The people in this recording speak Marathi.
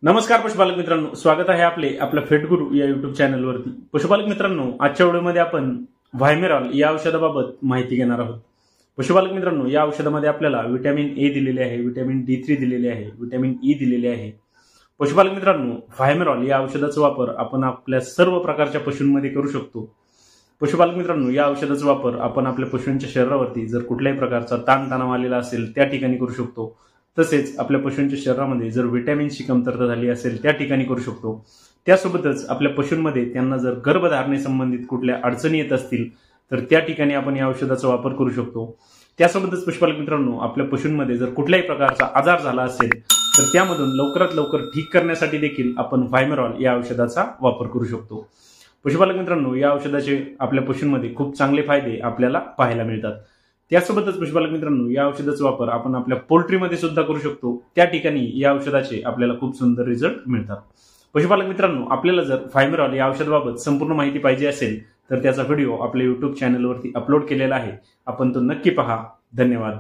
नमस्कार पशुपालक मित्रांनो, स्वागत आहे आपल्या फेटगुरु या युट्यूब चॅनलवरती। पशुपालक मित्रांनो, आजच्या व्हिडिओमध्ये आपण व्हायमेरॉल या औषधाबाबत माहिती घेणार आहोत। पशुपालक मित्रांनो, या औषधामध्ये आपल्याला व्हिटॅमिन ए दिलेले आहे, व्हिटॅमिन D3 दिलेले आहे, व्हिटॅमिन ई दिलेले आहे। पशुपालक मित्रांनो, व्हायमेरॉल या औषधाचा वापर आपण आपल्या सर्व प्रकारच्या पशूंमध्ये करू शकतो। पशुपालक मित्रांनो, या औषधाचा वापर आपण आपल्या पशूंच्या शरीरावरती जर कुठल्याही प्रकारचा ताणतणाव आलेला असेल त्या ठिकाणी करू शकतो। तसेच आपल्या पशूंच्या शरीरामध्ये जर व्हिटॅमिनची कमतरता झाली असेल त्या ठिकाणी करू शकतो। त्यासोबतच आपल्या पशूंमध्ये त्यांना जर गर्भधारणे संबंधित कुठल्या अडचणी येत असतील तर त्या ठिकाणी आपण या औषधाचा वापर करू शकतो। त्यासोबतच पशुपालक मित्रांनो, आपल्या पशूंमध्ये जर कुठल्याही प्रकारचा आजार झाला असेल तर त्यामधून लवकरात लवकर ठीक करण्यासाठी देखील आपण व्हायमेरॉल या औषधाचा वापर करू शकतो। पशुपालक मित्रांनो, या औषधाचे आपल्या पशूंमध्ये खूप चांगले फायदे आपल्याला पाहायला मिळतात। त्यासोबतच पशुपालक मित्रांनो, या औषधाचा वापर आपण आपल्या पोल्ट्रीमध्ये सुद्धा करू शकतो। त्या ठिकाणी या औषधाचे आपल्याला खूप सुंदर रिझल्ट मिळतात। पशुपालक मित्रांनो, आपल्याला जर व्हायमेरॉल या औषधाबाबत संपूर्ण माहिती पाहिजे असेल तर त्याचा व्हिडिओ आपल्या युट्यूब चॅनलवरती अपलोड केलेला आहे, आपण तो नक्की पहा। धन्यवाद।